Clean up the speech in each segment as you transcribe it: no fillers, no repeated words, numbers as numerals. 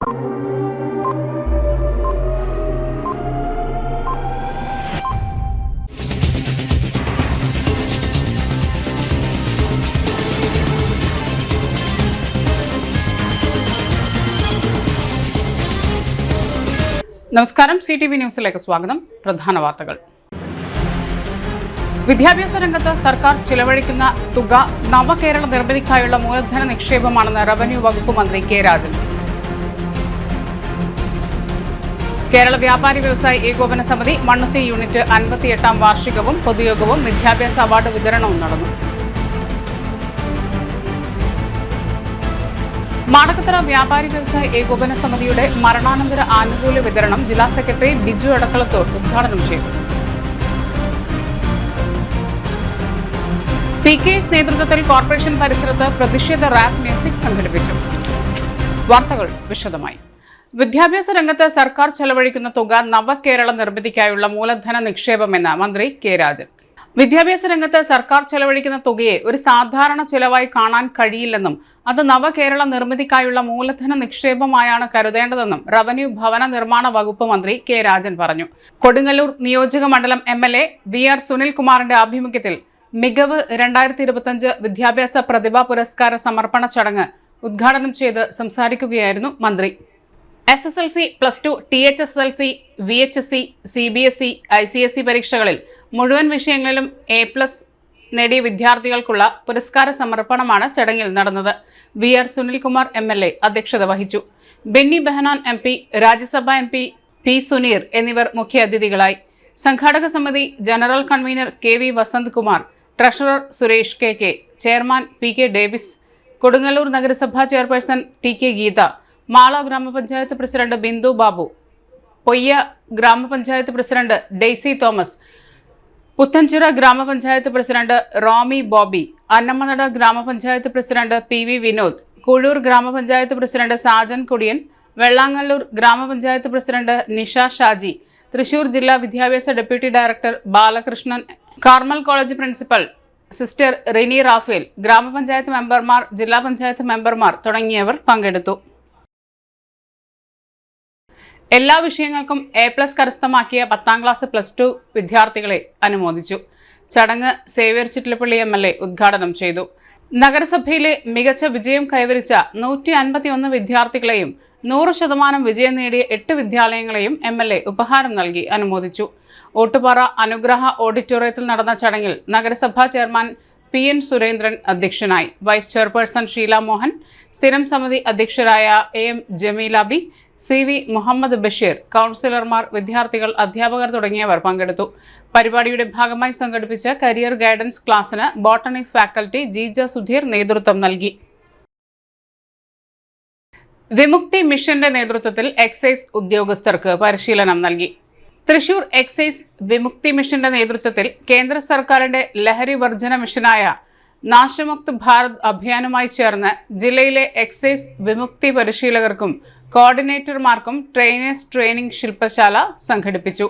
നമസ്കാരം, CTV ന്യൂസിലേക്ക് സ്വാഗതം. പ്രധാന വാർത്തകൾ. വിദ്യാഭ്യാസ രംഗത്ത് സർക്കാർ ചിലവഴിക്കുന്ന തുക നവകേരള നിർമ്മിതിക്കായുള്ള മൂലധന നിക്ഷേപമാണെന്ന് റവന്യൂ വകുപ്പ് മന്ത്രി കെ രാജൻ. കേരള വ്യാപാരി വ്യവസായി ഏകോപന സമിതി മണ്ണുത്തി യൂണിറ്റ് 58ാം വാർഷികവും പൊതുയോഗവും വിദ്യാഭ്യാസ അവാർഡ് വിതരണവും നടന്നു. മാടക്കത്തറ വ്യാപാരി വ്യവസായ ഏകോപന സമിതിയുടെ മരണാനന്തര ആനുകൂല്യ വിതരണം ജില്ലാ സെക്രട്ടറി ബിജു എടക്കളത്തോർ ഉദ്ഘാടനം ചെയ്തു. PKS നേതൃത്വത്തിൽ കോർപ്പറേഷൻ പരിസരത്ത് പ്രതിഷേധ റാപ്പ് മ്യൂസിക് സംഘടിപ്പിച്ചു. വാർത്തകൾ വിശദമായി. വിദ്യാഭ്യാസ രംഗത്ത് സർക്കാർ ചെലവഴിക്കുന്ന തുക നവകേരള നിർമ്മിതിക്കായുള്ള മൂലധന നിക്ഷേപമെന്ന് മന്ത്രി കെ രാജൻ. വിദ്യാഭ്യാസ രംഗത്ത് സർക്കാർ ചെലവഴിക്കുന്ന തുകയെ ഒരു സാധാരണ ചെലവായി കാണാൻ കഴിയില്ലെന്നും അത് നവകേരള നിർമ്മിതിക്കായുള്ള മൂലധന നിക്ഷേപമായാണ് കരുതേണ്ടതെന്നും റവന്യൂ ഭവന നിർമ്മാണ വകുപ്പ് മന്ത്രി കെ രാജൻ പറഞ്ഞു. കൊടുങ്ങല്ലൂർ നിയോജക മണ്ഡലം MLA VR സുനിൽകുമാറിന്റെ ആഭിമുഖ്യത്തിൽ മികവ് 2025 വിദ്യാഭ്യാസ പ്രതിഭാ പുരസ്കാര സമർപ്പണ ചടങ്ങ് ഉദ്ഘാടനം ചെയ്ത് സംസാരിക്കുകയായിരുന്നു മന്ത്രി. SSLC, +2, THSLC, VHSC, CBSE, ICSE പരീക്ഷകളിൽ മുഴുവൻ വിഷയങ്ങളിലും A+ നേടിയ വിദ്യാർത്ഥികൾക്കുള്ള പുരസ്കാര സമർപ്പണമാണ് ചടങ്ങിൽ നടന്നത്. VR സുനിൽകുമാർ MLA അധ്യക്ഷത വഹിച്ചു. ബെന്നി ബെഹനാൻ MP, രാജ്യസഭാ MP P സുനീർ എന്നിവർ മുഖ്യാതിഥികളായി. സംഘാടക സമിതി general convener KV Vasanth Kumar, treasurer Suresh KK, chairman PK Davis, Kodungallur നഗരസഭാ ചെയർപേഴ്സൺ TK ഗീത, മാള ഗ്രാമപഞ്ചായത്ത് പ്രസിഡന്റ് ബിന്ദു ബാബു, പൊയ്യ ഗ്രാമപഞ്ചായത്ത് പ്രസിഡന്റ് ഡെയ്സി തോമസ്, പുത്തൻചിറ ഗ്രാമപഞ്ചായത്ത് പ്രസിഡന്റ് റോമി ബോബി, അന്നമനട ഗ്രാമപഞ്ചായത്ത് പ്രസിഡന്റ് PV വിനോദ്, കൂഴൂർ ഗ്രാമപഞ്ചായത്ത് പ്രസിഡന്റ് സാജൻ കുടിയൻ, വെള്ളാങ്ങല്ലൂർ ഗ്രാമപഞ്ചായത്ത് പ്രസിഡന്റ് നിഷ ഷാജി, തൃശൂർ ജില്ലാ വിദ്യാഭ്യാസ deputy director Balakrishnan, Carmel college principal sister Rini Raphael, grama panchayat മെമ്പർമാർ, ജില്ലാ പഞ്ചായത്ത് മെമ്പർമാർ തുടങ്ങിയവർ പങ്കെടുത്തു. എല്ലാ വിഷയങ്ങൾക്കും A+ കരസ്ഥമാക്കിയ 10ാം ക്ലാസ് +2 വിദ്യാർത്ഥികളെ അനുമോദിച്ചു. ചടങ്ങ് സേവ്യർ ചിറ്റിലപ്പള്ളി MLA ഉദ്ഘാടനം ചെയ്തു. നഗരസഭയിലെ മികച്ച വിജയം കൈവരിച്ച 151 വിദ്യാർത്ഥികളെയും 100% വിജയം നേടിയ 8 വിദ്യാലയങ്ങളെയും MLA ഉപഹാരം നൽകി അനുമോദിച്ചു. ഓട്ടുപാറ അനുഗ്രഹ ഓഡിറ്റോറിയത്തിൽ നടന്ന ചടങ്ങിൽ നഗരസഭാ ചെയർമാൻ PN സുരേന്ദ്രൻ അധ്യക്ഷനായി. വൈസ് ചെയർപേഴ്സൺ ഷീല മോഹൻ, സ്ഥിരം സമിതി അധ്യക്ഷരായ AM ജമീലാബി, CV മുഹമ്മദ് ബഷീർ, കൗൺസിലർമാർ, വിദ്യാർത്ഥികൾ, അധ്യാപകർ തുടങ്ങിയവർ പങ്കെടുത്തു. പരിപാടിയുടെ ഭാഗമായി സംഘടിപ്പിച്ച കരിയർ ഗൈഡൻസ് ക്ലാസിന് ബോട്ടണി ഫാക്കൽറ്റി ജീജ സുധീർ നേതൃത്വം നൽകി. വിമുക്തി മിഷന്റെ നേതൃത്വത്തിൽ എക്സൈസ് ഉദ്യോഗസ്ഥർക്ക് പരിശീലനം നൽകി. തൃശൂർ എക്സൈസ് വിമുക്തി മിഷന്റെ നേതൃത്വത്തിൽ കേന്ദ്ര സർക്കാരിന്റെ ലഹരി വർജന മിഷനായ നാശമുക്ത് ഭാരത് അഭിയാനുമായി ചേർന്ന് ജില്ലയിലെ എക്സൈസ് വിമുക്തി പരിശീലകർക്കും കോർഡിനേറ്റർമാർക്കും ട്രെയിനേഴ്സ് ട്രെയിനിംഗ് ശില്പശാല സംഘടിപ്പിച്ചു.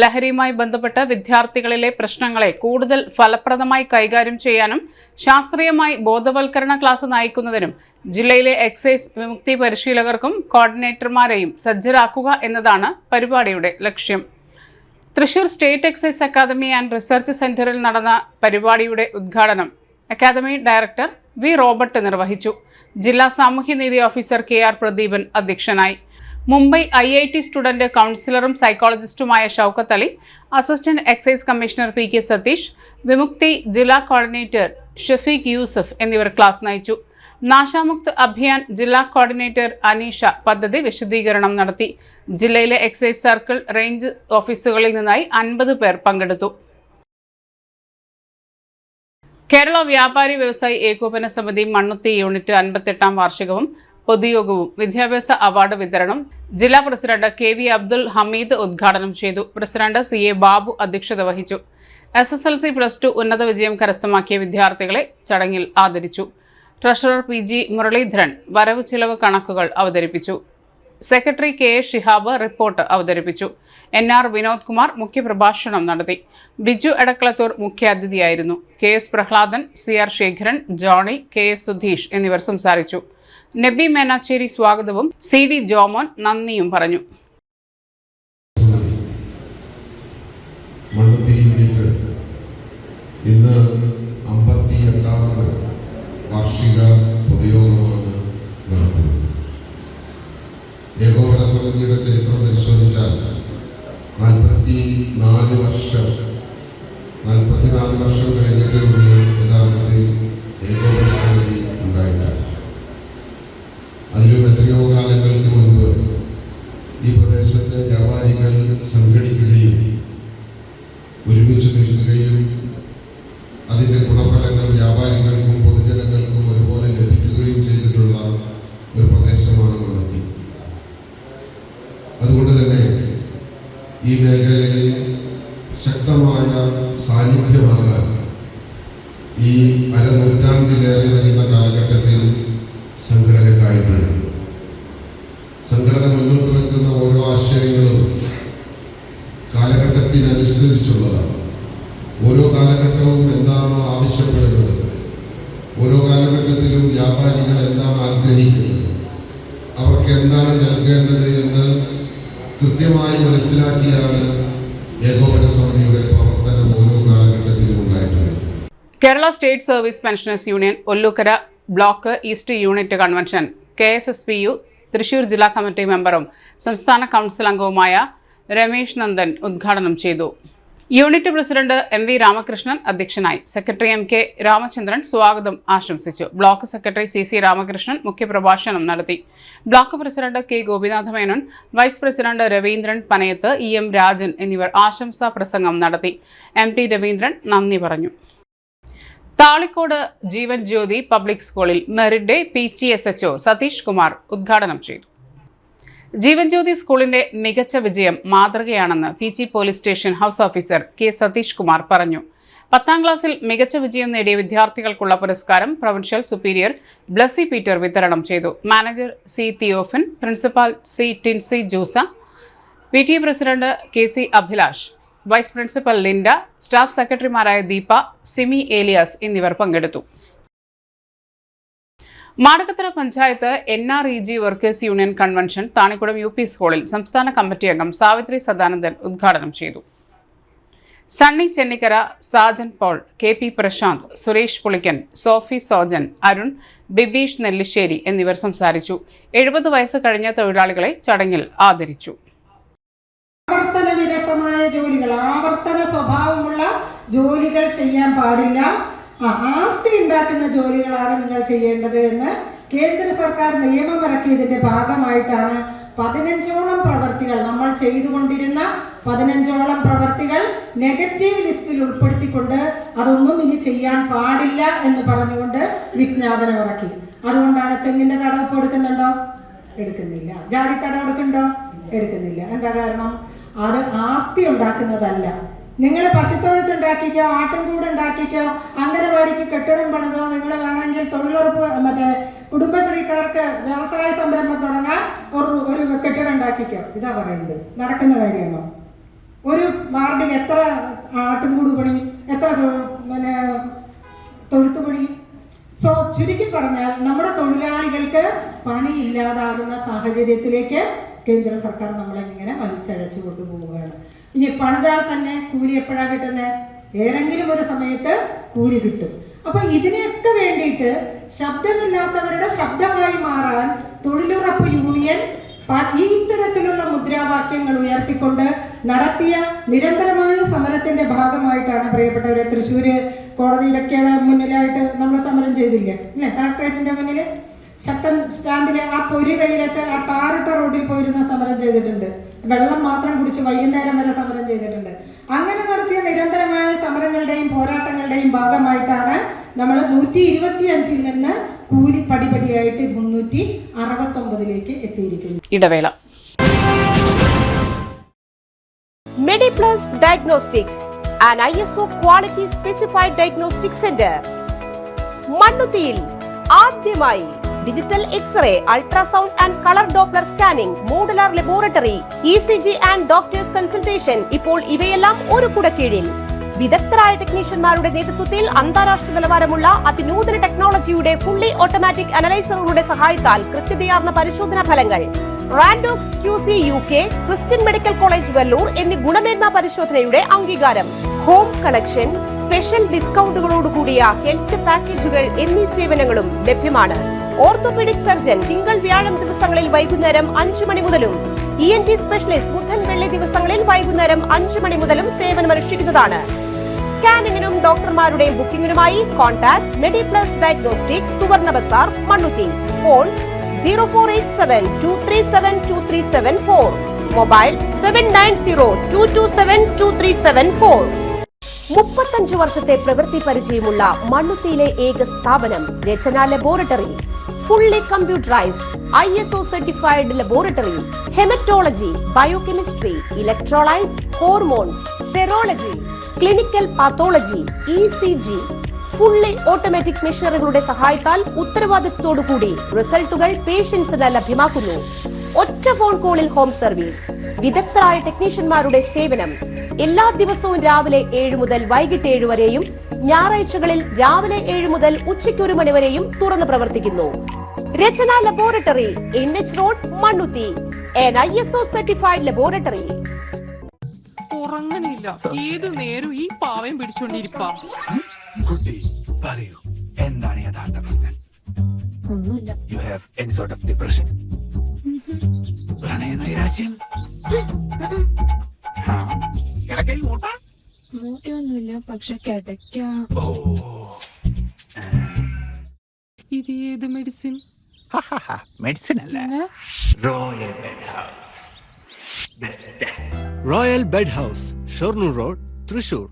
ലഹരിയുമായി ബന്ധപ്പെട്ട വിദ്യാർത്ഥികളിലെ പ്രശ്നങ്ങളെ കൂടുതൽ ഫലപ്രദമായി കൈകാര്യം ചെയ്യാനും ശാസ്ത്രീയമായി ബോധവൽക്കരണ ക്ലാസ് നയിക്കുന്നതിനും ജില്ലയിലെ എക്സൈസ് വിമുക്തി പരിശീലകർക്കും കോർഡിനേറ്റർമാരെയും സജ്ജരാക്കുക എന്നതാണ് പരിപാടിയുടെ ലക്ഷ്യം. Thrissur state excise academy and research സെന്ററിൽ നടന്ന പരിപാടിയുടെ ഉദ്ഘാടനം അക്കാദമി ഡയറക്ടർ V റോബർട്ട് നിർവഹിച്ചു. ജില്ലാ സാമൂഹ്യനീതി ഓഫീസർ KR പ്രദീപൻ അധ്യക്ഷനായി. മുംബൈ IIT സ്റ്റുഡന്റ് കൗൺസിലറും സൈക്കോളജിസ്റ്റുമായ Shoukath Ali, assistant excise commissioner PK Satheesh, Vimukthi ജില്ലാ കോർഡിനേറ്റർ ഷഫീഖ് യൂസഫ് എന്നിവർ ക്ലാസ് നയിച്ചു. നാശമുക്ത് അഭിയാൻ ജില്ലാ കോർഡിനേറ്റർ അനീഷ പദ്ധതി വിശദീകരണം നടത്തി. ജില്ലയിലെ എക്സൈസ് സർക്കിൾ, റേഞ്ച് ഓഫീസുകളിൽ നിന്നായി 50 പേർ പങ്കെടുത്തു. കേരള വ്യാപാരി വ്യവസായി ഏകോപന സമിതി മണ്ണുത്തി യൂണിറ്റ് 58ാം വാർഷികവും പൊതുയോഗവും വിദ്യാഭ്യാസ അവാർഡ് വിതരണം ജില്ലാ പ്രസിഡന്റ് KV അബ്ദുൽ ഹമീദ് ഉദ്ഘാടനം ചെയ്തു. പ്രസിഡന്റ് CA ബാബു അധ്യക്ഷത വഹിച്ചു. SSLC +2 ഉന്നത വിജയം കരസ്ഥമാക്കിയ വിദ്യാർത്ഥികളെ ചടങ്ങിൽ ആദരിച്ചു. ട്രഷറർ PG മുരളീധരൻ വരവ് ചിലവ് കണക്കുകൾ അവതരിപ്പിച്ചു. സെക്രട്ടറി KA ഷിഹാബ് റിപ്പോർട്ട് അവതരിപ്പിച്ചു. NR വിനോദ് കുമാർ മുഖ്യപ്രഭാഷണം നടത്തി. ബിജു എടക്കളത്തൂർ മുഖ്യാതിഥിയായിരുന്നു. KS Prahladan, CR Sekharan, Johny, KS Sudheesh എന്നിവർ സംസാരിച്ചു. നബി മേനാച്ചേരി സ്വാഗതവും CD ജോമോൻ നന്ദിയും പറഞ്ഞു. ഇന്ന് 58ാമത് വാർഷിക പൊതുയോഗമാണ് നടത്തുന്നത്. ഏകോപന സമിതിയുടെ ചരിത്രം പരിശോധിച്ചാൽ 44 വർഷം കഴിഞ്ഞിട്ടേ ഉള്ളൂ യഥാർത്ഥത്തിൽ ഏകോപന സമിതി ഉണ്ടായിട്ടുണ്ട്. അതിലും എത്രയോ കാലങ്ങൾക്ക് മുൻപ് ഈ പ്രദേശത്തെ വ്യാപാരികൾ സംഘടിക്കുകയും ഒരുമിച്ച് നിൽക്കുകയും അതിൻ്റെ ഗുണഫലങ്ങൾ വ്യാപാരികൾക്കും പൊതുജനങ്ങൾക്കും ഒരുപോലെ ലഭിക്കുകയും ചെയ്തിട്ടുള്ള ഒരു പ്രദേശമാണ് മണ്ണുത്തി. അതുകൊണ്ട് തന്നെ ഈ മേഖലയിൽ ശക്തമായ സാന്നിധ്യമാകാൻ ഈ അരനൂറ്റാണ്ടിലേറെ വരുന്ന കാലഘട്ടത്തിൽ സംഘടനക്കായിട്ടുണ്ട്. സംഘടന മുന്നോട്ട് വെക്കുന്ന ഓരോ ആശയങ്ങളും കാലഘട്ടത്തിനനുസരിച്ചുള്ളതാണ്. ഓരോ കാലഘട്ടവും എന്താണോ ആവശ്യപ്പെടുന്നത്, ഓരോ കാലഘട്ടത്തിലും വ്യാപാരികൾ എന്താണ് ആഗ്രഹിക്കുന്നത്, അവർക്ക് എന്താണ് നൽകേണ്ടത് എന്ന് കൃത്യമായി മനസ്സിലാക്കിയാണ് ഏകോപന സമിതിയുടെ പ്രവർത്തനം ഓരോ കാലഘട്ടത്തിലും ഉണ്ടായിട്ടുള്ളത്. Kerala state service pensioners union Ollukkara block east unit convention KSSPU Thrissur ജില്ലാ കമ്മിറ്റി മെമ്പറും സംസ്ഥാന കൗൺസിൽ അംഗവുമായ രമേശ് നന്ദൻ ഉദ്ഘാടനം ചെയ്തു. യൂണിറ്റ് പ്രസിഡന്റ് MV രാമകൃഷ്ണൻ അധ്യക്ഷനായി. സെക്രട്ടറി MK രാമചന്ദ്രൻ സ്വാഗതം ആശംസിച്ചു. ബ്ലോക്ക് സെക്രട്ടറി CC രാമകൃഷ്ണൻ മുഖ്യപ്രഭാഷണം നടത്തി. Block president K Gopinatha Menon, vice president Raveendran Panayath, EM Rajan എന്നിവർ ആശംസാ പ്രസംഗം നടത്തി. MT രവീന്ദ്രൻ നന്ദി പറഞ്ഞു. താളിക്കോട് ജീവൻ ജ്യോതി പബ്ലിക് സ്കൂളിൽ merit day PGSHO Satheesh Kumar ഉദ്ഘാടനം ചെയ്തു. ജീവൻ ജ്യോതി സ്കൂളിന്റെ മികച്ച വിജയം മാതൃകയാണെന്ന് PG police station house officer K Satheesh Kumar പറഞ്ഞു. 10ാം ക്ലാസ്സിൽ മികച്ച വിജയം നേടിയ വിദ്യാർത്ഥികൾക്കുള്ള പുരസ്കാരം പ്രൊവിൻഷ്യൽ സുപ്പീരിയർ ബ്ലസ്സി പീറ്റർ വിതരണം ചെയ്തു. Manager C Theophan, principal C Tincy Joosa, PTA president KC Abhilash, vice principal Linda, staff സെക്രട്ടറിമാരായ ദീപ, സിമി ഏലിയാസ് എന്നിവർ പങ്കെടുത്തു. Madakkathara panchayat NREG workers union convention Thanikkulam UP സ്കൂളിൽ സംസ്ഥാന കമ്മിറ്റി അംഗം സാവിത്രി സദാനന്ദൻ ഉദ്ഘാടനം ചെയ്തു. Sunny Chennikkara, Sajan Paul, KP Prashanth, Suresh Pulikkan, Sophie Sojan, Arun, Bibeesh Nellissery എന്നിവർ സംസാരിച്ചു. 70 വയസ്സ് കഴിഞ്ഞ തൊഴിലാളികളെ ചടങ്ങിൽ ആദരിച്ചു. ആവർത്തനവിരസമായ ജോലികൾ, ആവർത്തന സ്വഭാവമുള്ള ജോലികൾ ചെയ്യാൻ പാടില്ല. ആസ്തി ഉണ്ടാക്കുന്ന ജോലികളാണ് നിങ്ങൾ ചെയ്യേണ്ടത് എന്ന് കേന്ദ്ര സർക്കാർ നിയമമിറക്കിയതിന്റെ ഭാഗമായിട്ടാണ് 15ഓളം പ്രവർത്തികൾ, നമ്മൾ ചെയ്തുകൊണ്ടിരുന്ന 15ഓളം പ്രവർത്തികൾ നെഗറ്റീവ് ലിസ്റ്റിൽ ഉൾപ്പെടുത്തിക്കൊണ്ട് അതൊന്നും ഇനി ചെയ്യാൻ പാടില്ല എന്ന് പറഞ്ഞുകൊണ്ട് വിജ്ഞാപനം ഇറക്കി. അതുകൊണ്ടാണ് തെങ്ങിന്റെ തടവ് കൊടുക്കുന്നുണ്ടോ? എടുക്കുന്നില്ല. ജാതി തടവ് എടുക്കുന്നുണ്ടോ? എടുക്കുന്നില്ല. എന്താ കാരണം? അത് ആസ്തി ഉണ്ടാക്കുന്നതല്ല. നിങ്ങൾ പശുത്തൊഴുത്ത് ഉണ്ടാക്കിക്കോ, ആട്ടിൻകൂട് ഉണ്ടാക്കിക്കോ, അംഗനവാടിക്ക് കെട്ടിടം പണിതോ, നിങ്ങൾ വേണമെങ്കിൽ തൊഴിലുറപ്പ് കുടുംബശ്രീക്കാർക്ക് വ്യവസായ സംരംഭം തുടങ്ങാൻ ഒരു കെട്ടിടം ഉണ്ടാക്കിക്കോ. ഇതാ പറയുന്നത്. നടക്കുന്ന കാര്യമാണോ? ഒരു വാർഡിൽ എത്ര ആട്ടിൻകൂട് പണി, എത്ര തൊഴുത്ത് പണി? ചുരുക്കി പറഞ്ഞാൽ നമ്മുടെ തൊഴിലാളികൾക്ക് പണി ഇല്ലാതാകുന്ന സാഹചര്യത്തിലേക്ക് കേന്ദ്ര സർക്കാർ നമ്മളെങ്ങനെ വലിച്ചഴച്ചു കൊണ്ടുപോവുകയാണ്. ഇനി പണിതാൽ തന്നെ കൂലി എപ്പോഴാണ് കിട്ടുന്നത്? ഏതെങ്കിലും ഒരു സമയത്ത് കൂലി കിട്ടും. അപ്പൊ ഇതിനൊക്കെ വേണ്ടിയിട്ട് ശബ്ദമില്ലാത്തവരുടെ ശബ്ദമായി മാറാൻ തൊഴിലുറപ്പ് യൂണിയൻ ഈ ഇത്തരത്തിലുള്ള മുദ്രാവാക്യങ്ങൾ ഉയർത്തിക്കൊണ്ട് നടത്തിയ നിരന്തരമായ സമരത്തിന്റെ ഭാഗമായിട്ടാണ് പ്രിയപ്പെട്ടവരെ തൃശ്ശൂര് കോടതിയിലൊക്കെ മുന്നിലായിട്ട് നമ്മൾ സമരം ചെയ്തില്ല അല്ലെ? കളക്ടറേറ്റിന്റെ മുന്നിൽ ശക്തൻ സ്റ്റാൻഡിലെ ആ പൊരി വെയിലത്ത് ആ ടാറിട്ട റോഡിൽ പോയിരുന്ന സമരം ചെയ്തിട്ടുണ്ട്. വെള്ളം മാത്രം കുടിച്ച് വൈകുന്നേരം വരെ സമരം ചെയ്തിട്ടുണ്ട്. അങ്ങനെ നടത്തിയ നിരന്തരമായ സമരങ്ങളുടെയും പോരാട്ടങ്ങളുടെയും ഭാഗമായിട്ടാണ് നമ്മൾ 125-ൽ നിന്ന് കൂലി പടിപടിയായിട്ട് 369-ലേക്ക് എത്തിയിരിക്കുന്നത്. ഇടവേള. Mediplus Diagnostics, an ISO quality specified diagnostic center. മണ്ണുത്തിയിൽ ആദ്യമായി digital X ray, ultrasound and colour Doppler scanning, modular laboratory, ECG and doctors consultation. ഇപ്പോൾ ഇവയെല്ലാം ഒരു കുടക്കീഴിൽ. വിദഗ്ധരായ ടെക്നീഷ്യന്മാരുടെ നേതൃത്വത്തിൽ അന്താരാഷ്ട്ര നിലവാരമുള്ള അതിനൂതന ടെക്നോളജിയുടെ ഫുള്ളി ഓട്ടോമാറ്റിക് അനലൈസറുകളുടെ സഹായത്താൽ കൃത്യതയാർന്ന പരിശോധനാ ഫലങ്ങൾ. റാൻഡോക്സ് QC UK, Christian medical college Vellore എന്നീ ഗുണമേന്മ പരിശോധനയുടെ അംഗീകാരം. ഹോം കളക്ഷൻ, സ്പെഷ്യൽ ഡിസ്കൗണ്ടുകളോടുകൂടിയ ഹെൽത്ത് പാക്കേജുകൾ എന്നീ സേവനങ്ങളും ലഭ്യമാണ്. ഓർത്തോപീഡിക് സർജൻ തിങ്കൾ വ്യാഴം ദിവസങ്ങളിൽ വൈകുന്നേരം 5 മണി മുതലും ENT സ്പെഷ്യലിസ്റ്റ് ബുധൻ വെള്ളി ദിവസങ്ങളിൽ വൈകുന്നേരം 5 മണി മുതലും സേവനമനുഷ്ഠിക്കുന്നതാണ്. സ്കാനിങ്ങിനും ഡോക്ടർമാരുടെയും ബുക്കിംഗിനുമായി കോൺടാക്ട് മെഡിപ്ലസ് ഡയഗ്നോസ്റ്റിക്സ്, സുവർണ ബസാർ, മണ്ണുത്തി. Phone 0487237237 mobile 7902272374. 35 വർഷത്തെ പ്രവൃത്തി പരിചയമുള്ള മണ്ണുത്തിയിലെ ഏക സ്ഥാപനം Rachana laboratory. Fully computerised ISO certified laboratory. Haematology, biochemistry, electrolytes, hormones, serology, clinical pathology, ECG. Fully automatic മെഷീനറികളുടെ സഹായത്താൽ ഉത്തരവാദിത്വത്തോടുകൂടി റിസൾട്ടുകൾ പേഷ്യൻസിന് ലഭ്യമാക്കുന്നു. ഒറ്റ ഫോൺ കോളിൽ ഹോം സർവീസ്. വിദഗ്ധരായ ടെക്നീഷ്യന്മാരുടെ സേവനം. എല്ലാ ദിവസവും രാവിലെ 7 മുതൽ വൈകിട്ട് 7 വരെയും ഞായറാഴ്ചകളിൽ രാവിലെ 7 മുതൽ ഉച്ചയ്ക്ക് 1 മണി വരെയും തുറന്നു പ്രവർത്തിക്കുന്നു. Rachana laboratory, NH road, Mannuthy. ISO certified laboratory. ഉറങ്ങണില്ല, ഏത് നേരം ഈ പാവയും പിടിച്ചോണ്ടിരിപ്പാ. കുട്ടി പറയൂ, എന്താണ് യഥാർത്ഥ പ്രശ്നം? ഒന്നുമില്ല. You have any sort of depression? പ്രണയ നൈരാശ്യം? കിടക്കയിൽ മൂട്ടാ? മൂട്ടയൊന്നുമില്ല, പക്ഷെ കിടക്കാം. ഓ, ഇത് ഏത് മെഡിസിൻ? മെഡിസിൻ അല്ല, royal bed house. Best royal bed house, Shoranur road, Thrissur.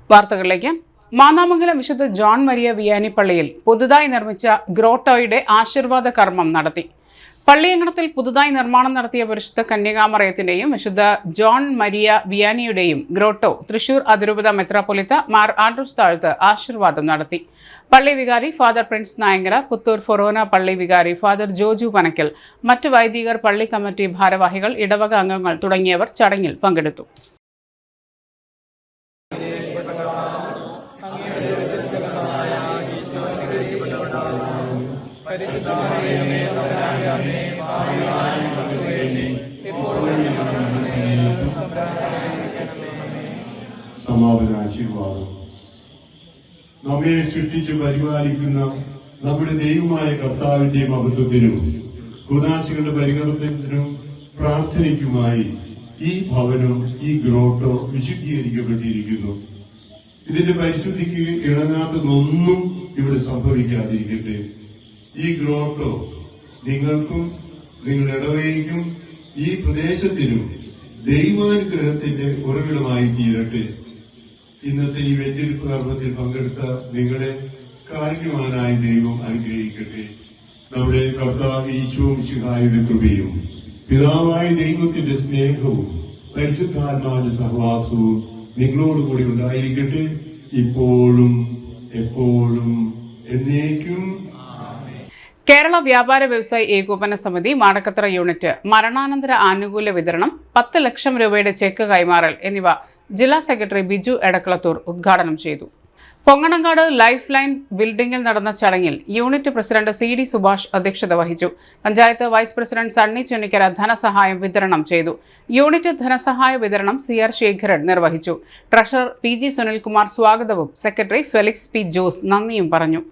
വാർത്തകളിലേക്ക്. മാന്നാമംഗലം വിശുദ്ധ ജോൺ മരിയ വിയാനി പള്ളിയിൽ പുതുതായി നിർമ്മിച്ച ഗ്രോട്ടോയുടെ ആശീർവാദ കർമ്മം നടത്തി. പള്ളിയങ്കണത്തിൽ പുതുതായി നിർമ്മാണം നടത്തിയ പരിശുദ്ധ കന്യകാമറയത്തിന്റെയും വിശുദ്ധ ജോൺ മരിയ വിയാനിയുടെയും ഗ്രോട്ടോ തൃശൂർ അതിരൂപത മെത്രാപ്പൊലിത്ത മാർ ആൻഡ്രൂസ് താഴത്ത് ആശീർവാദം നടത്തി. പള്ളി വികാരി ഫാദർ പ്രിൻസ് നായങ്കര, പുത്തൂർ ഫൊറോന പള്ളി വികാരി ഫാദർ ജോജു പനക്കൽ, മറ്റ് വൈദികർ, പള്ളി കമ്മിറ്റി ഭാരവാഹികൾ, ഇടവക അംഗങ്ങൾ തുടങ്ങിയവർ ചടങ്ങിൽ പങ്കെടുത്തു. സമാപന ആശീർവാദം. നമ്മെ സൃഷ്ടിച്ച് പരിപാലിക്കുന്ന നമ്മുടെ ദൈവമായ കർത്താവിന്റെ മഹത്വത്തിനും കുദാശികളുടെ പരികർത്തനത്തിനും പ്രാർത്ഥനയ്ക്കുമായി ഈ ഭവനം, ഈ ഗ്രോട്ടോ വിശുദ്ധീകരിക്കപ്പെട്ടിരിക്കുന്നു. ഇതിന്റെ പരിശുദ്ധിക്ക് ഇണങ്ങാത്തതൊന്നും ഇവിടെ സംഭവിക്കാതിരിക്കട്ടെ. ഈ ഗ്രോട്ടോ നിങ്ങൾക്കും നിങ്ങളുടെ ഇടവകയ്ക്കും ഈ പ്രദേശത്തിനും ദൈവാനുഗ്രഹത്തിന്റെ ഉറവിടമായി തീരട്ടെ. ഇന്നത്തെ ഈ വെഞ്ചരിപ്പ് കർമ്മത്തിൽ പങ്കെടുത്ത നിങ്ങളെ കാരുണ്യവാനായ ദൈവം അനുഗ്രഹിക്കട്ടെ. നമ്മുടെ കർത്താവ് ഈശോ മിശിഹായുടെ കൃപയും പിതാവായ ദൈവത്തിന്റെ സ്നേഹവും പരിശുദ്ധാത്മാവിന്റെ സഹവാസവും നിങ്ങളോടുകൂടി ഉണ്ടായിരിക്കട്ടെ, ഇപ്പോഴും എപ്പോഴും എന്നേക്കും. കേരള വ്യാപാര വ്യവസായ ഏകോപന സമിതി മാടക്കത്തറ യൂണിറ്റ് മരണാനന്തര ആനുകൂല്യ വിതരണം, 10 ലക്ഷം രൂപയുടെ ചെക്ക് കൈമാറൽ എന്നിവ ജില്ലാ സെക്രട്ടറി ബിജു എടക്കളത്തൂർ ഉദ്ഘാടനം ചെയ്തു. പൊങ്ങണങ്കാട് ലൈഫ് ലൈൻ ബിൽഡിംഗിൽ നടന്ന ചടങ്ങിൽ യൂണിറ്റ് പ്രസിഡന്റ് CD സുഭാഷ് അധ്യക്ഷത വഹിച്ചു. പഞ്ചായത്ത് വൈസ് പ്രസിഡന്റ് സണ്ണി ചെന്നിക്കര ധനസഹായം വിതരണം ചെയ്തു. യൂണിറ്റ് ധനസഹായ വിതരണം CR ശേഖരൻ നിർവഹിച്ചു. ട്രഷറർ PG സുനിൽകുമാർ സ്വാഗതവും സെക്രട്ടറി ഫെലിക്സ് P ജോസ് നന്ദിയും പറഞ്ഞു.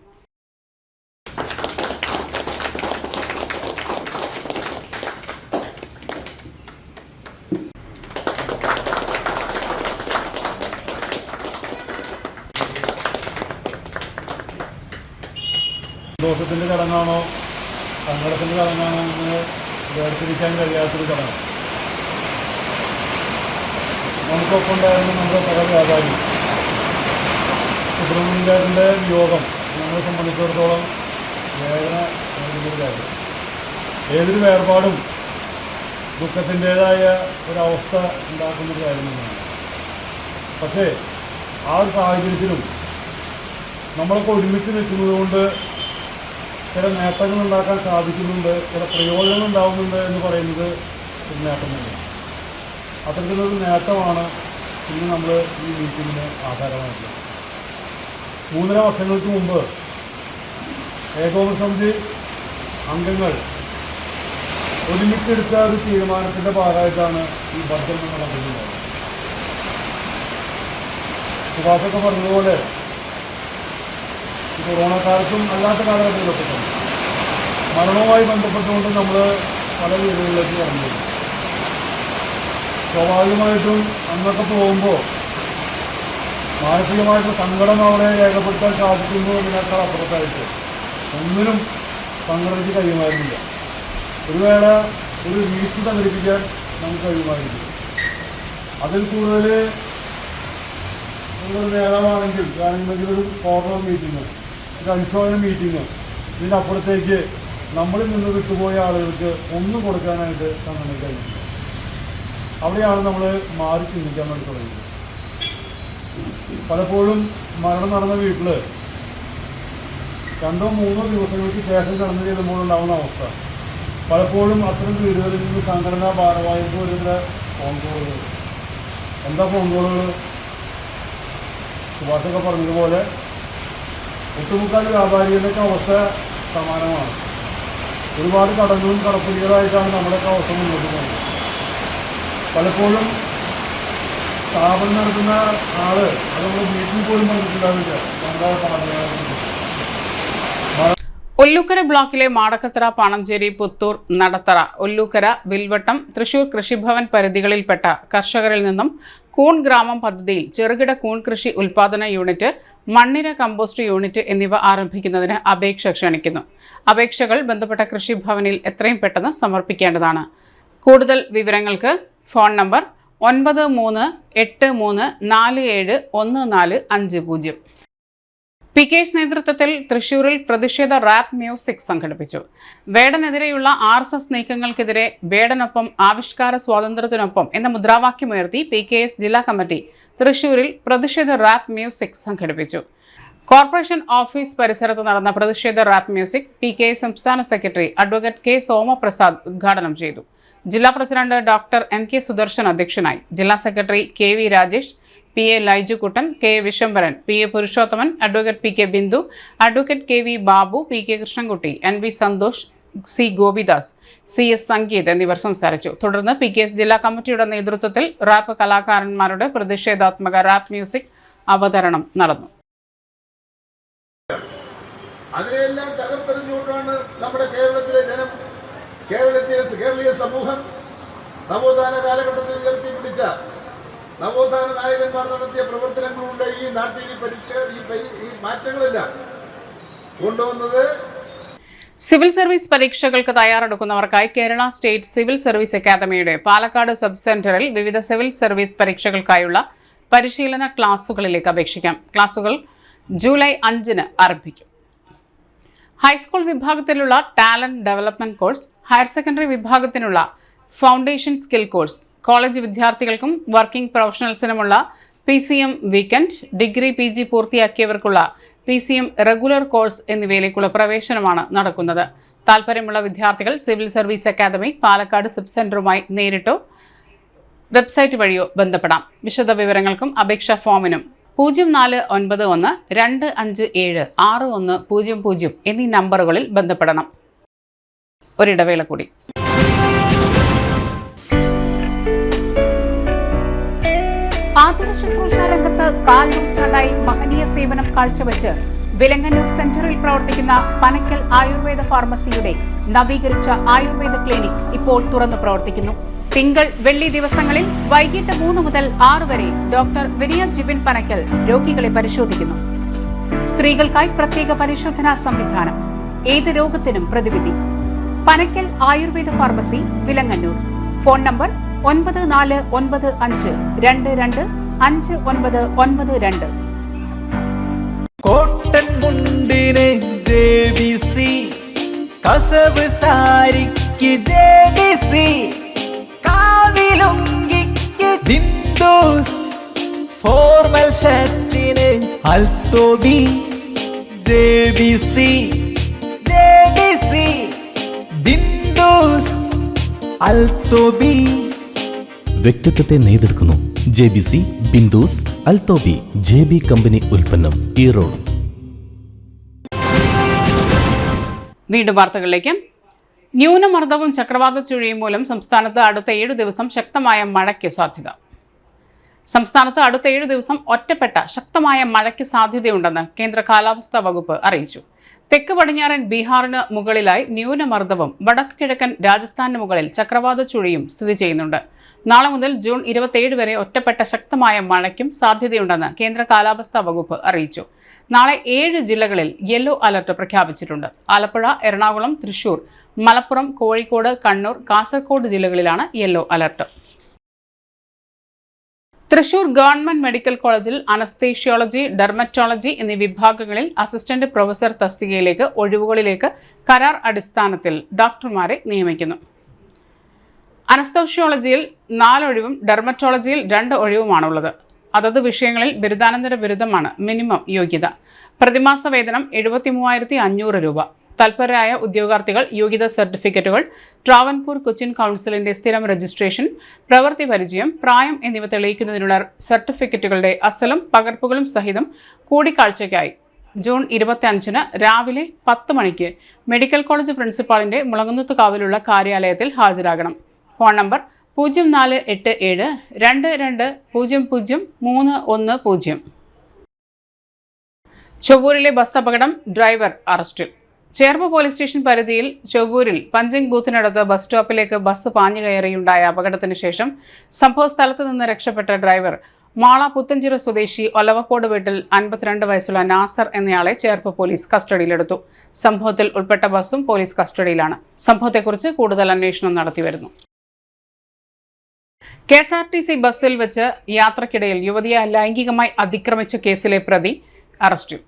സന്തോഷത്തിൻ്റെ ചടങ്ങാണോ സങ്കടത്തിൻ്റെ ചടങ്ങാണോ എന്ന് വേർതിരിക്കാൻ കഴിയാത്തൊരു ചടങ്ങ്. നമുക്കൊപ്പം ഉണ്ടായിരുന്ന നമ്മുടെ പല വ്യാപാരി സുബ്രഹ്മണ്യൻ്റെ വിയോഗം നമ്മളെ സംബന്ധിച്ചിടത്തോളം വേദന നൽകുന്നൊരു കാര്യം. ഏതൊരു വേർപാടും ദുഃഖത്തിൻ്റേതായ ഒരവസ്ഥ ഉണ്ടാക്കുന്നൊരു കാര്യം തന്നെയാണ്. പക്ഷേ ആ ഒരു സാഹചര്യത്തിലും നമ്മളൊക്കെ ഒരുമിച്ച് നിൽക്കുന്നത് കൊണ്ട് ചില നേട്ടങ്ങൾ ഉണ്ടാക്കാൻ സാധിക്കുന്നുണ്ട്, ചില പ്രയോജനം ഉണ്ടാകുന്നുണ്ട് എന്ന് പറയുന്നത് ഒരു നേട്ടം തന്നെയാണ്. അത്തരത്തിലൊരു നേട്ടമാണ് ഇന്ന് നമ്മൾ ഈ മീറ്റിങ്ങിന് ആധാരമായിട്ടുള്ളത്. 3.5 വർഷങ്ങൾക്ക് മുമ്പ് ഏകോപന സമിതി അംഗങ്ങൾ ഒരുമിച്ചെടുത്ത ഒരു തീരുമാനത്തിൻ്റെ ഭാഗമായിട്ടാണ് ഈ ബഡ്ജറ്റ് എന്ന് പറഞ്ഞിട്ടുള്ളത്. സുഭാഷൊക്കെ പറഞ്ഞതുപോലെ ഈ കൊറോണ കാലത്തും അല്ലാത്ത കാലഘട്ടത്തിലൊക്കെ തന്നെ മരണവുമായി ബന്ധപ്പെട്ടുകൊണ്ട് നമ്മൾ പല വീടുകളിലേക്ക് കടന്നു വരും. സ്വാഭാവികമായിട്ടും അന്നൊക്കെ പോകുമ്പോൾ മാനസികമായിട്ടുള്ള സങ്കടം അവിടെ രേഖപ്പെടുത്താൻ സാധിക്കുന്നു എന്നതിനേക്കാൾ അപ്പുറത്തായിട്ട് ഒന്നിനും സംഘടനയ്ക്ക് കഴിയുമായിരുന്നില്ല. ഒരു വേള ഒരു വീഴ്ച സംഘടിപ്പിക്കാൻ നമുക്ക് കഴിയുമായിരുന്നു. അതിൽ കൂടുതൽ ഒരു നേതാവാണെങ്കിൽ ആണെന്നുണ്ടെങ്കിൽ ഒരു കോർണർ മീറ്റിംഗ്, ഒരു അനുശോചന മീറ്റിംഗ്, ഇതിനപ്പുറത്തേക്ക് നമ്മളിൽ നിന്ന് വിട്ടുപോയ ആളുകൾക്ക് ഒന്നും കൊടുക്കാനായിട്ട് സംഘടനയ്ക്ക് കഴിയില്ല. അവിടെയാണ് നമ്മൾ മാറി ചിന്തിക്കാൻ വേണ്ടി തുടങ്ങിയത്. പലപ്പോഴും മരണം നടന്ന വീട്ടിൽ 2-3 ദിവസങ്ങൾക്ക് ശേഷം കടന്നു ചെല്ലുമ്പോഴുണ്ടാകുന്ന അവസ്ഥ, പലപ്പോഴും അത്തരം വീടുകളിൽ നിന്ന് സംഘടനാ ഭാരവാഹികൾക്ക് വരുന്ന ഫോൺ കോളുകൾ. എന്താ ഫോൺ കോളുകൾ? സുഭാഷൊക്കെ പറഞ്ഞതുപോലെ ഒട്ടുമുക്കാൽ വ്യാപാരികളുടെയൊക്കെ അവസ്ഥ സമാനമാണ്. ഒരുപാട് കടങ്ങളും കടപ്പുലികളായിട്ടാണ് നമ്മുടെയൊക്കെ അവസ്ഥ മുന്നോട്ട് പോകുന്നത്. പലപ്പോഴും സ്ഥാപനം നടത്തുന്ന ആള് അത് നമ്മൾ വീട്ടിൽ പോലും പറഞ്ഞിട്ടുണ്ടാവില്ല. എന്താ പറഞ്ഞത്? ഒല്ലൂക്കര ബ്ലോക്കിലെ മാടക്കത്തറ, പാണഞ്ചേരി, പുത്തൂർ, നടത്തറ, ഒല്ലൂക്കര, വിൽവട്ടം, തൃശൂർ കൃഷിഭവൻ പരിധികളിൽപ്പെട്ട കർഷകരിൽ നിന്നും കൂൺ ഗ്രാമം പദ്ധതിയിൽ ചെറുകിട കൂൺ കൃഷി ഉൽപാദന യൂണിറ്റ്, മണ്ണിര കമ്പോസ്റ്റ് യൂണിറ്റ് എന്നിവ ആരംഭിക്കുന്നതിന് അപേക്ഷ ക്ഷണിക്കുന്നു. അപേക്ഷകൾ ബന്ധപ്പെട്ട കൃഷിഭവനിൽ എത്രയും പെട്ടെന്ന് സമർപ്പിക്കേണ്ടതാണ്. കൂടുതൽ വിവരങ്ങൾക്ക് ഫോൺ നമ്പർ 9383471450. PK's നേതൃത്വത്തിൽ തൃശൂരിൽ പ്രതിഷേധ റാപ്പ് മ്യൂസിക് സംഘടിപ്പിച്ചു. വേടനെതിരെയുള്ള RSS നീക്കങ്ങൾക്കെതിരെ വേടനൊപ്പം ആവിഷ്കാര സ്വാതന്ത്ര്യത്തിനൊപ്പം എന്ന മുദ്രാവാക്യമുയർത്തി PKS ജില്ലാ കമ്മിറ്റി തൃശൂരിൽ പ്രതിഷേധ റാപ്പ് മ്യൂസിക് സംഘടിപ്പിച്ചു. കോർപ്പറേഷൻ ഓഫീസ് പരിസരത്ത് നടന്ന പ്രതിഷേധ റാപ്പ് മ്യൂസിക് PKS സംസ്ഥാന സെക്രട്ടറി അഡ്വക്കേറ്റ് K. സോമപ്രസാദ് ഉദ്ഘാടനം ചെയ്തു. ജില്ലാ പ്രസിഡന്റ് ഡോക്ടർ MK സുദർശൻ അധ്യക്ഷനായി. ജില്ലാ secretary KV Rajesh, PA Laijukuttan, K. Vishambaran, PA Purushothaman, advocate PK Bindu, advocate KV Babu, PK Krishnankutty, NB Santhosh, C. Gopidas, CS Sangeeth എന്നിവർ സംസാരിച്ചു. തുടർന്ന് PKS ജില്ലാ കമ്മിറ്റിയുടെ നേതൃത്വത്തിൽ റാപ്പ് കലാകാരന്മാരുടെ പ്രതിഷേധാത്മക റാപ്പ് മ്യൂസിക് അവതരണം നടന്നു. അതിനെല്ലാം തകർത്തെറിഞ്ഞുകൊണ്ടാണ് നമ്മുടെ കേരളത്തിലെ ജനം, കേരളീയ സമൂഹം നവോത്ഥാന കാലഘട്ടത്തിൽ ഉയർത്തിപ്പിടിച്ച നവോത്ഥാന നായകന്മാർ നടത്തിയ പ്രവർത്തനങ്ങളുള്ള ഈ നാട്ടിൽ ഈ മാറ്റങ്ങളെല്ലാം കൊണ്ടുവന്നത്. സിവിൽ സർവീസ് പരീക്ഷകൾക്ക് തയ്യാറെടുക്കുന്നവർക്കായി കേരള സ്റ്റേറ്റ് സിവിൽ സർവീസ് അക്കാദമിയുടെ പാലക്കാട് സബ് സെന്ററിൽ വിവിധ സിവിൽ സർവീസ് പരീക്ഷകൾക്കായുള്ള പരിശീലന ക്ലാസുകളിലേക്ക് അപേക്ഷിക്കാം. ക്ലാസുകൾ ജൂലൈ 5-ന് ആരംഭിക്കും. ഹൈസ്കൂൾ വിഭാഗത്തിലുള്ള talent development course, higher secondary വിഭാഗത്തിനുള്ള ഫൗണ്ടേഷൻ സ്കിൽ കോഴ്സ്, കോളേജ് വിദ്യാർത്ഥികൾക്കും വർക്കിംഗ് പ്രൊഫഷണൽസിനുമുള്ള PCM വീക്കെൻഡ്, ഡിഗ്രി PG പൂർത്തിയാക്കിയവർക്കുള്ള PCM റെഗുലർ കോഴ്സ് എന്നിവയിലേക്കുള്ള പ്രവേശനമാണ് നടക്കുന്നത്. താൽപ്പര്യമുള്ള വിദ്യാർത്ഥികൾ civil service academy Palakkad sub സെന്ററുമായി നേരിട്ടോ വെബ്സൈറ്റ് വഴിയോ ബന്ധപ്പെടാം. വിശദ വിവരങ്ങൾക്കും അപേക്ഷാ ഫോമിനും 0491257610 എന്നീ നമ്പറുകളിൽ ബന്ധപ്പെടണം. ഒരിടവേള കൂടി. ആതുര ശുശ്രൂഷ രംഗത്ത് 4 നൂറ്റാണ്ടായി മഹനീയ സേവനം കാഴ്ചവെച്ച് വിലങ്ങന്നൂർ സെന്ററിൽ പ്രവർത്തിക്കുന്ന പനക്കൽ ആയുർവേദ ഫാർമസിയുടെ നവീകരിച്ച ആയുർവേദ ക്ലിനിക് ഇപ്പോൾ തുറന്നു പ്രവർത്തിക്കുന്നു. തിങ്കൾ, വെള്ളി ദിവസങ്ങളിൽ വൈകിട്ട് 3 മുതൽ 6 വരെ ഡോക്ടർ വിനയ ജിബിൻ പനക്കൽ രോഗികളെ പരിശോധിക്കുന്നു. സ്ത്രീകൾക്കായി പ്രത്യേക പരിശോധനാ സംവിധാനം, ഏത് രോഗത്തിനും പ്രതിവിധി. Panakkal Ayurveda pharmacy, Vilangannur. Phone number 9495225992. Cotton മുണ്ടിന് JBC, കസവ് സാരിക്ക് JBC, കാവിലുങ്കിക്ക് ജിൻഡോസ്, ഫോർമൽ ഷർട്ടിന് അൽത്തോബി. JBC ജിൻഡോസ്, അൽത്തോബി. വ്യക്തിത്വത്തെ നെയ്തെടുക്കുന്നു. JBC, ബിന്ദുസ്, അൽത്തോബി, JB കമ്പനി ഉൽപ്പന്നം, ഈറോഡ്. വീണ്ടും വാർത്തകളിലേക്ക്. ന്യൂനമർദ്ദവും ചക്രവാത ചുഴിയും മൂലം സംസ്ഥാനത്ത് അടുത്ത 7 ദിവസം ശക്തമായ മഴയ്ക്ക് സാധ്യത. സംസ്ഥാനത്ത് അടുത്ത 7 ദിവസം ഒറ്റപ്പെട്ട ശക്തമായ മഴയ്ക്ക് സാധ്യതയുണ്ടെന്ന് കേന്ദ്ര കാലാവസ്ഥാ വകുപ്പ് അറിയിച്ചു. തെക്ക് പടിഞ്ഞാറൻ ബീഹാറിന് മുകളിലായി ന്യൂനമർദ്ദവും വടക്ക് കിഴക്കൻ രാജസ്ഥാന് മുകളിൽ ചക്രവാത ചുഴിയും സ്ഥിതി ചെയ്യുന്നുണ്ട്. നാളെ മുതൽ ജൂൺ 27 വരെ ഒറ്റപ്പെട്ട ശക്തമായ മഴയ്ക്കും സാധ്യതയുണ്ടെന്ന് കേന്ദ്ര കാലാവസ്ഥാ വകുപ്പ് അറിയിച്ചു. നാളെ 7 ജില്ലകളിൽ യെല്ലോ അലർട്ട് പ്രഖ്യാപിച്ചിട്ടുണ്ട്. ആലപ്പുഴ, എറണാകുളം, തൃശൂർ, മലപ്പുറം, കോഴിക്കോട്, കണ്ണൂർ, കാസർഗോഡ് ജില്ലകളിലാണ് yellow alert. Thrissur government medical കോളേജിൽ അനസ്തേഷ്യോളജി, ഡെർമറ്റോളജി എന്നീ വിഭാഗങ്ങളിൽ അസിസ്റ്റന്റ് പ്രൊഫസർ തസ്തികയിലേക്ക് ഒഴിവുകളിലേക്ക് കരാർ അടിസ്ഥാനത്തിൽ ഡോക്ടർമാരെ നിയമിക്കുന്നു. അനസ്തേഷ്യോളജിയിൽ 4 ഒഴിവും ഡെർമറ്റോളജിയിൽ 2 ഒഴിവുമാണുള്ളത്. അതത് വിഷയങ്ങളിൽ ബിരുദാനന്തര ബിരുദമാണ് മിനിമം യോഗ്യത. പ്രതിമാസ വേതനം 73,500 രൂപ. തൽപരരായ ഉദ്യോഗാർത്ഥികൾ യോഗ്യതാ സർട്ടിഫിക്കറ്റുകൾ, ട്രാവൻകൂർ കൊച്ചിൻ കൗൺസിലിന്റെ സ്ഥിരം രജിസ്ട്രേഷൻ, പ്രവൃത്തി പരിചയം, പ്രായം എന്നിവ തെളിയിക്കുന്നതിനുള്ള സർട്ടിഫിക്കറ്റുകളുടെ അസലും പകർപ്പുകളും സഹിതം കൂടിക്കാഴ്ചയ്ക്കായി ജൂൺ 25 രാവിലെ 10 മണിക്ക് മെഡിക്കൽ കോളേജ് പ്രിൻസിപ്പാളിന്റെ മുളങ്ങുന്നത്തുകാവിലുള്ള കാര്യാലയത്തിൽ ഹാജരാകണം. Phone number 048722000310. ചൊവ്വൂരിലെ ബസ് അപകടം, ഡ്രൈവർ അറസ്റ്റിൽ. ചേർപ്പ് പോലീസ് സ്റ്റേഷൻ പരിധിയിൽ ചൊവ്വൂരിൽ പഞ്ചിങ് ബൂത്തിനടുത്ത് ബസ് സ്റ്റോപ്പിലേക്ക് ബസ് പാഞ്ഞു കയറിയുണ്ടായ അപകടത്തിന് ശേഷം സംഭവ സ്ഥലത്ത് നിന്ന് രക്ഷപ്പെട്ട ഡ്രൈവർ മാള പുത്തഞ്ചിറ സ്വദേശി ഒലവക്കോട് വീട്ടിൽ 52 വയസ്സുള്ള നാസർ എന്നയാളെ ചേർപ്പ് പോലീസ് കസ്റ്റഡിയിലെടുത്തു. സംഭവത്തിൽ ഉൾപ്പെട്ട ബസ്സും പോലീസ് കസ്റ്റഡിയിലാണ്. സംഭവത്തെക്കുറിച്ച് കൂടുതൽ അന്വേഷണം നടത്തിവരുന്നു. KSRTC ബസ്സിൽ വെച്ച് യാത്രക്കിടയിൽ യുവതിയെ ലൈംഗികമായി അതിക്രമിച്ച കേസിലെ പ്രതി അറസ്റ്റിൽ.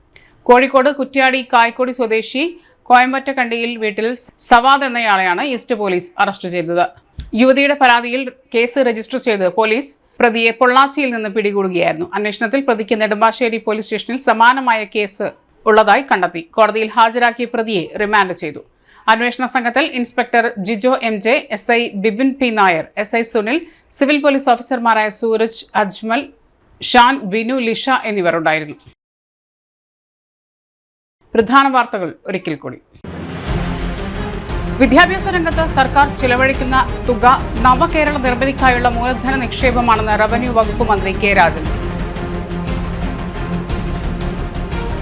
കോഴിക്കോട് കുറ്റ്യാടി കായ്ക്കൊടി സ്വദേശി കോയമ്പറ്റക്കണ്ടിയിൽ വീട്ടിൽ സവാദ് എന്നയാളെയാണ് ഈസ്റ്റ് പോലീസ് അറസ്റ്റ് ചെയ്തത്. യുവതിയുടെ പരാതിയിൽ കേസ് രജിസ്റ്റർ ചെയ്ത് പോലീസ് പ്രതിയെ പൊള്ളാച്ചിയിൽ നിന്ന് പിടികൂടുകയായിരുന്നു. അന്വേഷണത്തിൽ പ്രതിക്ക് നെടുമ്പാശ്ശേരി പോലീസ് സ്റ്റേഷനിൽ സമാനമായ കേസ് ഉള്ളതായി കണ്ടെത്തി. കോടതിയിൽ ഹാജരാക്കിയ പ്രതിയെ റിമാൻഡ് ചെയ്തു. അന്വേഷണ സംഘത്തിൽ inspector Jijo MJ, SI Bipin P. Nair, SI Sunil, civil police ഓഫീസർമാരായ സൂരജ്, അജ്മൽ, ഷാൻ, ബിനു, ലിഷ എന്നിവർ ഉണ്ടായിരുന്നു. പ്രധാന വാർത്തകൾ ഒരിക്കൽ കൂടി. വിദ്യാഭ്യാസ രംഗത്ത് സർക്കാർ ചിലവഴിക്കുന്ന തുക നവകേരള നിർമ്മിതിക്കായുള്ള മൂലധന നിക്ഷേപമാണെന്ന് റവന്യൂ വകുപ്പ് മന്ത്രി K. രാജൻ.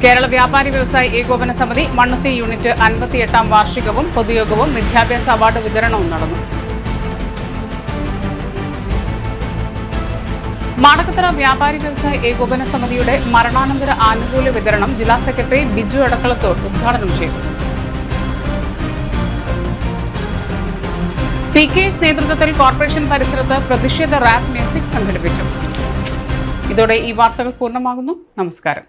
കേരള വ്യാപാരി വ്യവസായി ഏകോപന സമിതി മണ്ണുത്തി യൂണിറ്റ് 58ാം വാർഷികവും പൊതുയോഗവും വിദ്യാഭ്യാസ അവാർഡ് വിതരണവും നടന്നു. മാടക്കത്തറ വ്യാപാരി വ്യവസായ ഏകോപന സമിതിയുടെ മരണാനന്തര ആനുകൂല്യ വിതരണം ജില്ലാ സെക്രട്ടറി ബിജു അടക്കളത്തോർ ഉദ്ഘാടനം ചെയ്തു. PKS നേതൃത്വത്തിൽ കോർപ്പറേഷൻ പരിസരത്ത് പ്രതിഷേധ റാപ്പ് മ്യൂസിക് സംഘടിപ്പിച്ചു. ഇതോടെ ഈ വാർത്തകൾ പൂർണ്ണമാകുന്നു. നമസ്കാരം.